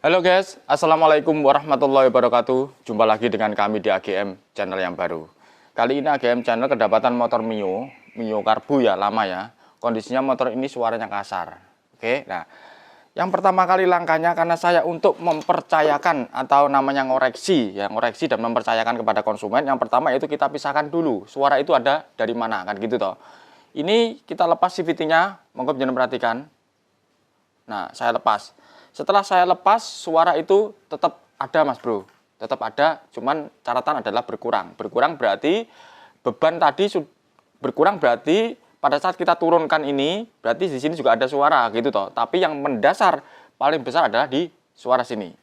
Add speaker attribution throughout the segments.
Speaker 1: Halo guys, Assalamualaikum warahmatullahi wabarakatuh. Jumpa lagi dengan kami di AGM channel yang baru. Kali ini AGM channel kedapatan motor Mio Karbu ya, lama ya. Kondisinya motor ini suaranya kasar. Oke, nah yang pertama kali langkahnya karena saya untuk mempercayakan atau namanya ngoreksi dan mempercayakan kepada konsumen. Yang pertama yaitu kita pisahkan dulu suara itu ada dari mana kan gitu toh. Ini kita lepas CVT-nya, monggo jangan perhatikan. Nah, saya lepas. Setelah saya lepas, suara itu tetap ada mas bro. Tetap ada, cuman catatan adalah berkurang. Berkurang berarti beban tadi berkurang berarti pada saat kita turunkan ini, berarti di sini juga ada suara gitu toh. Tapi yang mendasar paling besar adalah di suara sini.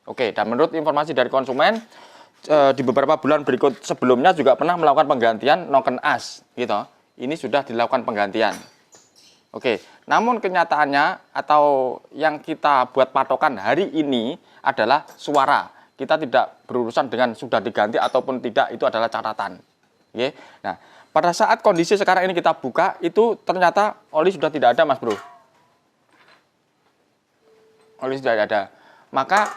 Speaker 1: Oke, dan menurut informasi dari konsumen, di beberapa bulan berikut sebelumnya juga pernah melakukan penggantian noken as gitu. Ini sudah dilakukan penggantian. Oke, namun kenyataannya atau yang kita buat patokan hari ini adalah suara. Kita tidak berurusan dengan sudah diganti ataupun tidak, itu adalah catatan. Oke. Nah, pada saat kondisi sekarang ini kita buka, itu ternyata oli sudah tidak ada, Mas Bro. Oli sudah tidak ada. Maka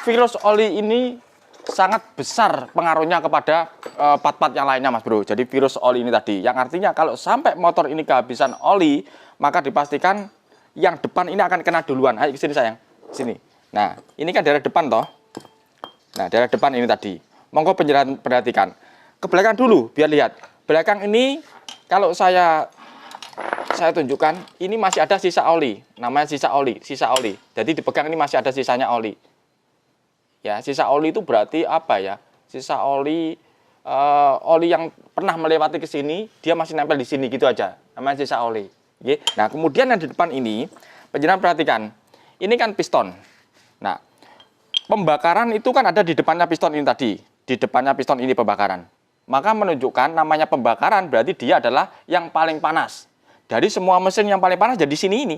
Speaker 1: virus oli ini sangat besar pengaruhnya kepada part-part yang lainnya, Mas Bro. Jadi virus oli ini tadi, yang artinya kalau sampai motor ini kehabisan oli, maka dipastikan yang depan ini akan kena duluan. Ayo ke sini sayang, sini. Nah, ini kan daerah depan toh. Nah, daerah depan ini tadi. Monggo penjelasan perhatikan. Ke belakang dulu, biar lihat. Belakang ini kalau saya tunjukkan, ini masih ada sisa oli. Namanya sisa oli. Jadi dipegang ini masih ada sisanya oli. Ya, sisa oli itu berarti apa ya? Sisa oli oli yang pernah melewati ke sini, dia masih nempel di sini gitu aja. Namanya sisa oli. Nah, kemudian yang di depan ini, penjelasan perhatikan. Ini kan piston. Nah, pembakaran itu kan ada di depannya piston ini tadi. Di depannya piston ini pembakaran. Maka menunjukkan namanya pembakaran berarti dia adalah yang paling panas. Dari semua mesin yang paling panas jadi sini ini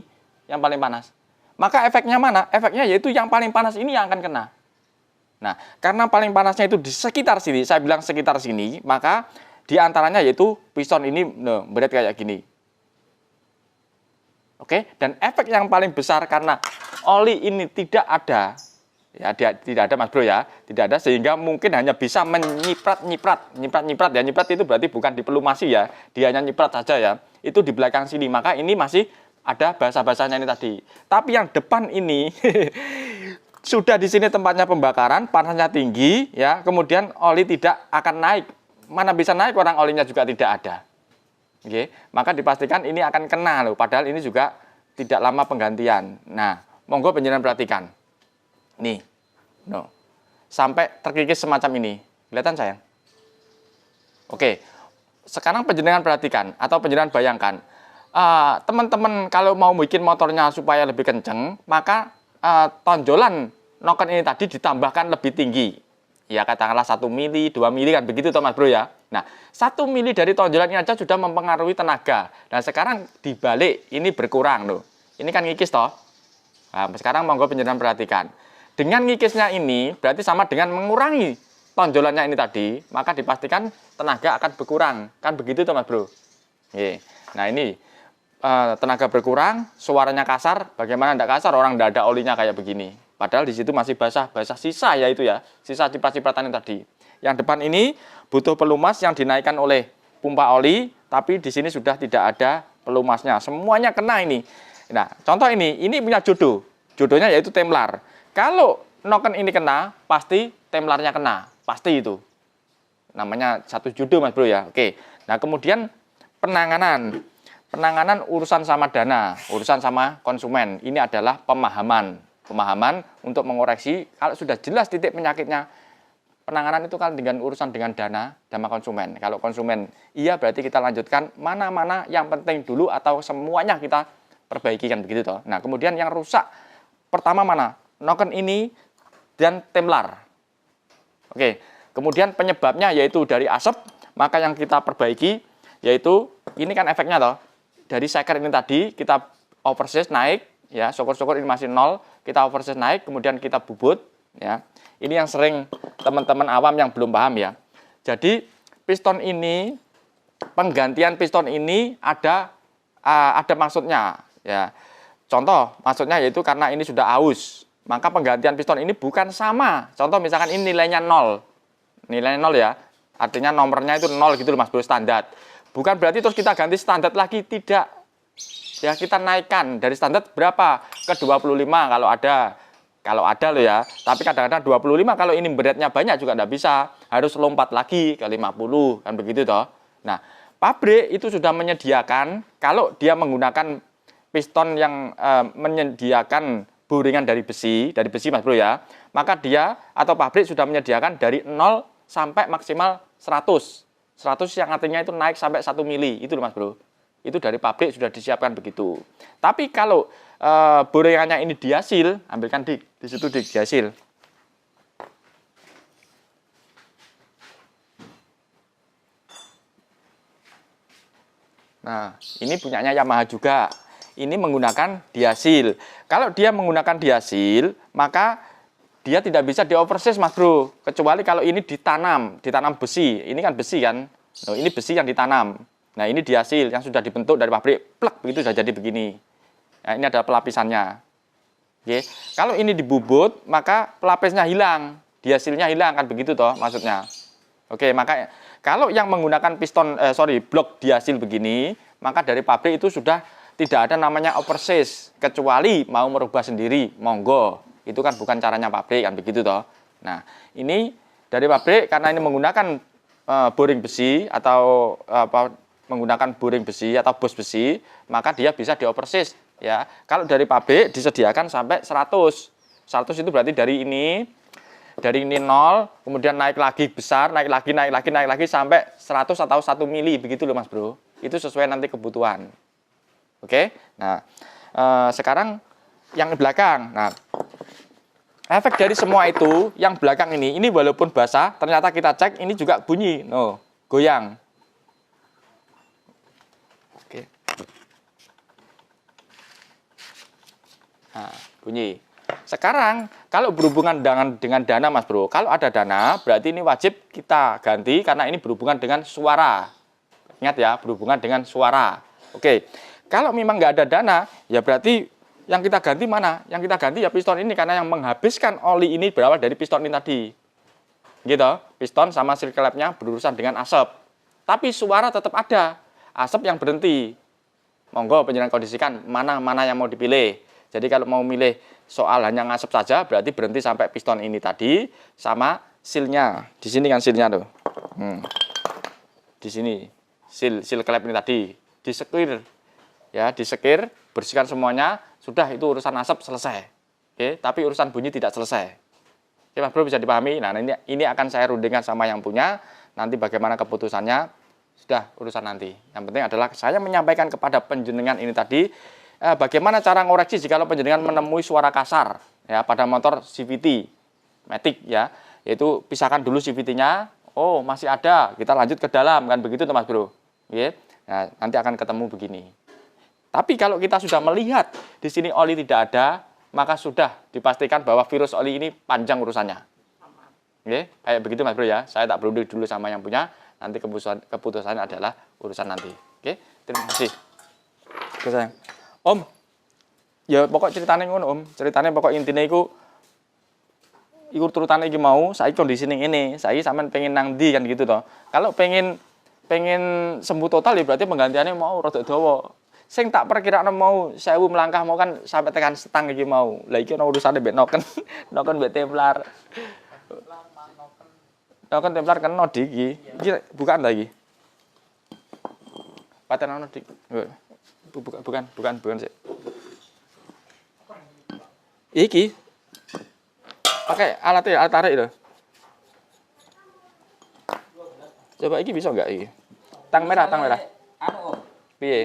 Speaker 1: yang paling panas. Maka efeknya mana? Efeknya yaitu yang paling panas ini yang akan kena. Nah, karena paling panasnya itu di sekitar sini, saya bilang sekitar sini, maka di antaranya yaitu piston ini berat kayak gini. Oke, dan efek yang paling besar karena oli ini tidak ada, ya tidak ada mas bro ya, tidak ada sehingga mungkin hanya bisa nyiprat ya, nyiprat itu berarti bukan dipelumasi ya, dia hanya nyiprat saja ya, itu di belakang sini, maka ini masih ada bahasa-bahasanya ini tadi. Tapi yang depan ini sudah di sini tempatnya pembakaran, panasnya tinggi ya, kemudian oli tidak akan naik, mana bisa naik orang olinya juga tidak ada. Oke, maka dipastikan ini akan kena loh, padahal ini juga tidak lama penggantian. Nah, monggo penjelasan perhatikan. Nih, sampai terkikis semacam ini. Kelihatan sayang? Oke, sekarang penjelasan perhatikan atau penjelasan bayangkan. Teman-teman kalau mau bikin motornya supaya lebih kenceng, maka tonjolan noken ini tadi ditambahkan lebih tinggi. Ya katakanlah 1 mili, 2 mili kan begitu toh mas bro ya. Nah 1 mili dari tonjolan ini aja sudah mempengaruhi tenaga. Nah sekarang dibalik ini berkurang loh. Ini kan ngikis toh. Nah sekarang monggo penjelasan perhatikan. Dengan ngikisnya ini berarti sama dengan mengurangi tonjolannya ini tadi. Maka dipastikan tenaga akan berkurang. Kan begitu toh mas bro. Nah ini tenaga berkurang, suaranya kasar. Bagaimana tidak kasar? Orang tidak ada olinya kayak begini. Padahal di situ masih basah sisa ya itu ya, sisa ciprat-cipratan yang tadi. Yang depan ini butuh pelumas yang dinaikkan oleh pompa oli, tapi di sini sudah tidak ada pelumasnya. Semuanya kena ini. Nah, contoh ini punya jodohnya yaitu templar. Kalau noken ini kena, pasti templarnya kena, pasti itu. Namanya satu jodoh mas bro ya. Oke. Nah kemudian penanganan urusan sama dana, urusan sama konsumen. Ini adalah pemahaman untuk mengoreksi kalau sudah jelas titik penyakitnya. Penanganan itu kan dengan urusan dengan dana sama konsumen. Kalau konsumen iya berarti kita lanjutkan mana-mana yang penting dulu atau semuanya kita perbaiki kan begitu toh. Nah kemudian yang rusak pertama mana? Noken ini dan templar. Oke, kemudian penyebabnya yaitu dari asap, maka yang kita perbaiki yaitu ini kan efeknya toh. Dari seker ini tadi kita oversize naik ya, syukur-syukur ini masih 0. Kita oversize naik, kemudian kita bubut, ya. Ini yang sering teman-teman awam yang belum paham ya. Jadi piston ini, penggantian piston ini ada maksudnya, ya. Contoh maksudnya yaitu karena ini sudah aus, maka penggantian piston ini bukan sama. Contoh misalkan ini nilainya 0. Nilainya 0 ya. Artinya nomornya itu 0 gitu loh Mas Bro, standar. Bukan berarti terus kita ganti standar lagi, tidak. Ya kita naikkan dari standar berapa? Ke 25 kalau ada. Kalau ada loh ya. Tapi kadang-kadang 25 kalau ini beratnya banyak juga tidak bisa. Harus lompat lagi ke 50 kan begitu toh. Nah, pabrik itu sudah menyediakan kalau dia menggunakan piston yang menyediakan boringan dari besi Mas Bro ya, maka dia atau pabrik sudah menyediakan dari 0 sampai maksimal 100. 100 yang artinya itu naik sampai 1 mili, itu loh Mas Bro. Itu dari pabrik sudah disiapkan begitu. Tapi kalau boringannya ini diasil, ambilkan di situ diasil. Nah, ini punyanya Yamaha juga. Ini menggunakan diasil. Kalau dia menggunakan diasil, maka dia tidak bisa di oversize Mas Bro. Kecuali kalau ini ditanam besi. Ini kan besi kan. Nah, ini besi yang ditanam. Nah, ini diasil yang sudah dibentuk dari pabrik. Plek, begitu sudah jadi begini. Nah, ini ada pelapisannya. Oke. Kalau ini dibubut, maka pelapisnya hilang. Diasilnya hilang kan begitu toh maksudnya. Oke, maka kalau yang menggunakan blok diasil begini, maka dari pabrik itu sudah tidak ada namanya oversize, kecuali mau merubah sendiri, monggo. Itu kan bukan caranya pabrik kan begitu toh. Nah, ini dari pabrik karena ini menggunakan boring besi atau menggunakan boring besi atau bos besi, maka dia bisa di oversize ya. Kalau dari pabrik disediakan sampai 100. 100 itu berarti dari ini 0, kemudian naik lagi besar, naik lagi sampai 100 atau 1 mili begitu loh Mas Bro. Itu sesuai nanti kebutuhan. Oke, nah sekarang yang belakang. Nah, efek dari semua itu, yang belakang ini walaupun basah, ternyata kita cek ini juga bunyi, goyang. Oke. Nah, bunyi. Sekarang kalau berhubungan dengan dana Mas Bro, kalau ada dana berarti ini wajib kita ganti karena ini berhubungan dengan suara. Ingat ya, berhubungan dengan suara. Oke. Kalau memang nggak ada dana, ya berarti yang kita ganti mana? Yang kita ganti ya piston ini, karena yang menghabiskan oli ini berawal dari piston ini tadi. Gitu, piston sama circle lapnya berurusan dengan asap. Tapi suara tetap ada, asap yang berhenti. Monggo penjenengan kondisikan mana yang mau dipilih. Jadi kalau mau milih soal hanya ngasap saja, berarti berhenti sampai piston ini tadi sama silnya. Di sini kan silnya tuh. Di sini sil klep ini tadi disekir. Ya, disekir, bersihkan semuanya, sudah itu urusan asap selesai. Oke, tapi urusan bunyi tidak selesai. Oke, Mas Bro bisa dipahami. Nah, ini akan saya rundingkan sama yang punya. Nanti bagaimana keputusannya sudah urusan nanti. Yang penting adalah saya menyampaikan kepada penjenengan ini tadi bagaimana cara ngoreksi jika penjenengan menemui suara kasar ya pada motor CVT Matic ya. Yaitu pisahkan dulu CVT-nya. Oh, masih ada. Kita lanjut ke dalam kan begitu Mas Bro. Oke. Nah, nanti akan ketemu begini. Tapi kalau kita sudah melihat di sini oli tidak ada, maka sudah dipastikan bahwa virus oli ini panjang urusannya. Oke, kayak begitu Mas Bro ya. Saya tak berunding dulu sama yang punya, nanti keputusannya adalah urusan nanti. Oke, terima kasih. Oke, sayang. Om, ya pokok ceritanya ngono Om. Ceritanya pokok intinya iku turutannya iki mau, saya kondisi ini, saya sampean pengen nang ndi kan gitu toh. Kalau pengen sembuh total ya berarti penggantiannya mau rada dawa. Sing tak perkirakan mau 1000 melangkah mau kan sampai tekan setang iki mau. Lah iki ono urusane mbek noken. Noken mbek templar. Noken templar kan no iki. Iki bukan ta iki. Paten ono dik. Bukan sih. Iki. Pakai alat tarik itu. Coba iki bisa enggak iki? Tang merah.
Speaker 2: Anu,
Speaker 1: piye?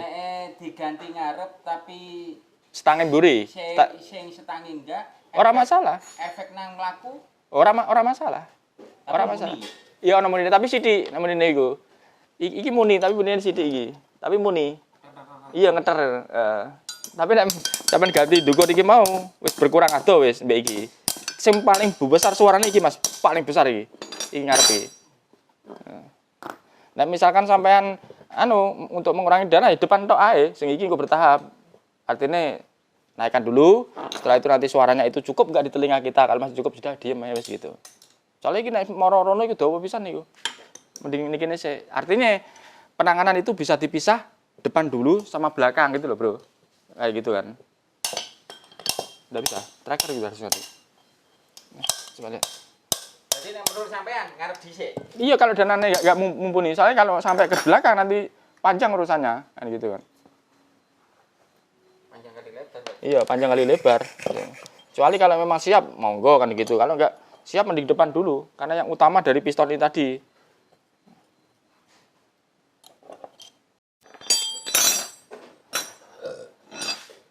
Speaker 2: Diganti ngarep tapi
Speaker 1: setangin buri.
Speaker 2: Sing setangin enggak.
Speaker 1: Ora masalah.
Speaker 2: Efek nang mlaku.
Speaker 1: Ora masalah. Ora masalah. Iya ono muni tapi sithik namune iku. Iki muni tapi bunine sithik iki. Tapi muni. Iya ngeter. Tapi nek sampean ganti dukur iki mau wis berkurang ado wis mbek iki. Sing paling besar suarane iki Mas, paling besar iki. Iki ngarep iki. Nah, misalkan sampean untuk mengurangi dana di depan tok ae, sing iki engko bertahap. Artinya naikkan dulu. Setelah itu nanti suaranya itu cukup nggak di telinga kita. Kalau masih cukup sudah diem aja wis gitu. Soalnya ini naik moro-rono itu dawa pisan niku. Mending ini kene sih. Artinya penanganan itu bisa dipisah depan dulu sama belakang gitu loh, Bro. Kayak gitu kan. Udah bisa. Tracker juga harus ngerti. Coba lihat.
Speaker 2: Jadi nek menurut sampean ngarep dhisik.
Speaker 1: Iya kalau dananya nggak mumpuni. Soalnya kalau sampai ke belakang nanti panjang urusannya kan gitu kan.
Speaker 2: Panjang kali lebar.
Speaker 1: Iya, panjang kali lebar. Kecuali kalau memang siap, monggo kan gitu. Kalau enggak siap mending depan dulu, karena yang utama dari piston ini tadi.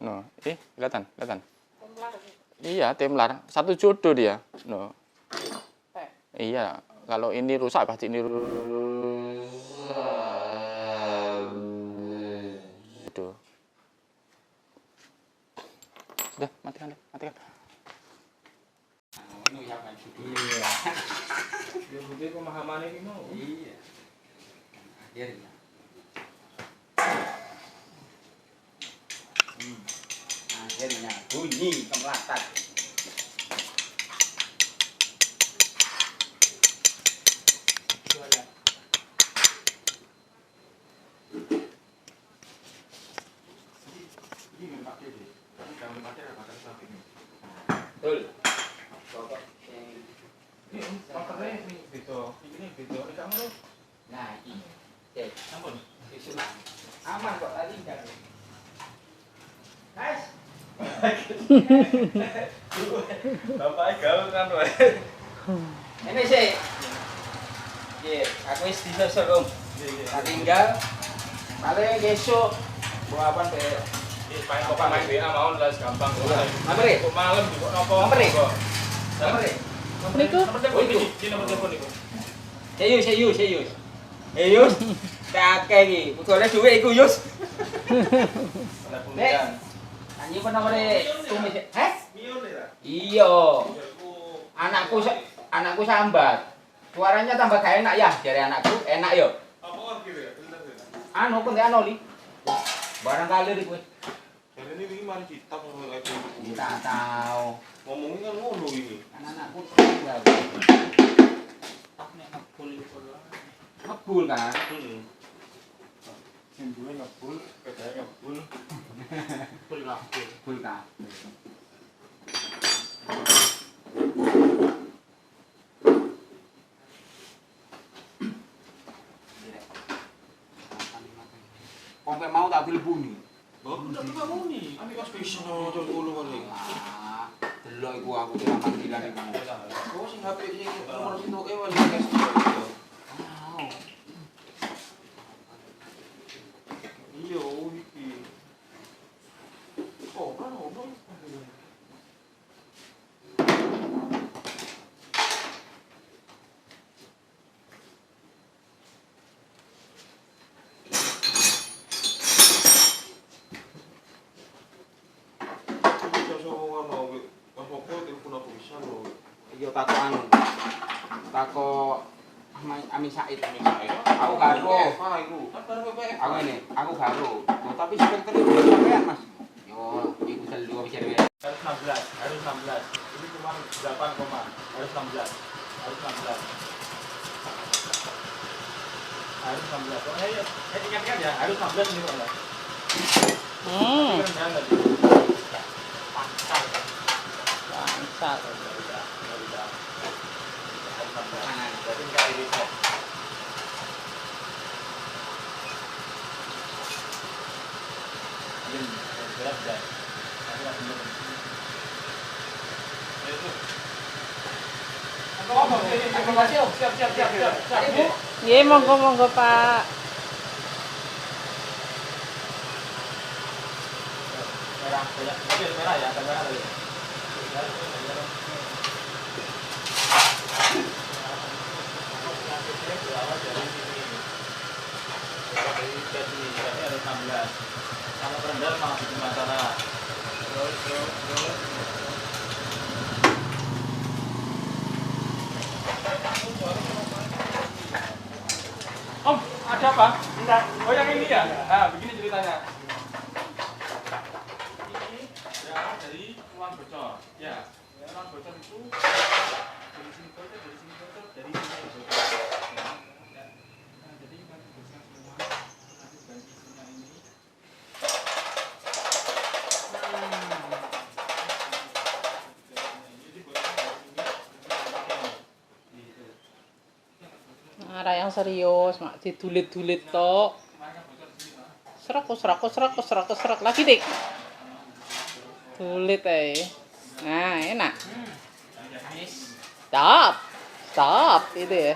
Speaker 1: No, kelihatan. Iya, temlar. Satu jodoh dia. No. Iya, kalau ini rusak pasti ini rusak. Sudah, matikan deh, matikan.
Speaker 2: Ini ya kan juga.
Speaker 3: Iya. Ya bukti pemahaman ini mau.
Speaker 2: Iya. Akhirnya. Akhirnya bunyi kemelatak. Betul. Pokok sing
Speaker 3: Ini motornya ini beda. Ini beda. Ini kamu lu.
Speaker 2: nah iki. Cek.
Speaker 3: Ampun.
Speaker 2: Isulan. Aman kok tadi enggak. Guys.
Speaker 3: Bapak gaul kan wae.
Speaker 2: Ini sih. Iya, aku wis disosok, Om. Tak tinggal. Paling besok bawa apaan be?
Speaker 3: Main kok main WA mau las gampang.
Speaker 2: Nomor e?
Speaker 3: Kok malam di nopo?
Speaker 2: Nomor e? Nomor e?
Speaker 3: Niku. Nomor telepon niku. Di nomor telepon niku.
Speaker 2: Serius. Yus. Kakek iki, budale dhuwit iku, Yus. Nek. Anjing apa nomore tumis? Heh? Iya. Anakku sambat. Suaranya tambah gak enak ya, dari anakku. Enak yo.
Speaker 3: Apa kan kira?
Speaker 2: Anu kok nek anu li. Barangkali ri kowe.
Speaker 3: Jadi ini mari kita ngomong lagi.
Speaker 2: Tak tahu.
Speaker 3: Ngomongin kan ngono ini.
Speaker 2: Anakku tinggal. Tak nek ngebul kan.
Speaker 3: Sing duwe ngebul, kedaya ngebul. Ngebul kabeh.
Speaker 2: Ngebul kan. Kompe mau tak dilebuni.
Speaker 3: Bapak udah kamu nih. Ami pas bisa nonton kulo kali.
Speaker 2: Ah, delok iku aku kira panggilan iku.
Speaker 3: Oh sing HP sing nomor situ wali guys.
Speaker 2: Mau.
Speaker 3: Iya, iki. Oh, kan ngono.
Speaker 2: Iya takok anu. Takok Amin Said. Aku karo. Aku ini, aku karo. Loh, tapi spekter itu sampean, Mas. Yo, iku telu bisa dhewe.
Speaker 3: Harus 16. Ini cuma 8 koma. Harus 16. Pokoknya ya, ingat-ingat ya, harus 16 ini Pak. Tapi rendahan tadi. Pangsal. Nggak bisa. Harus 16. Berarti nggak di reset. Berat. Nanti masih belum. Itu. Siap.
Speaker 4: Nggih, monggo Pak.
Speaker 3: Merah, banyak. Tapi merah ya, merah tadi. Dari ada 16. Kalau rendah malah bikin masalah. Terus. Om, ada apa? Enggak. Oh yang ini ya? Nah, begini ceritanya. Ini ya
Speaker 4: Marah yang serius, mak didulit-dulit tok. Serak. Lagi, Dik. Dulit Nah, enak. Stop. Itu ya.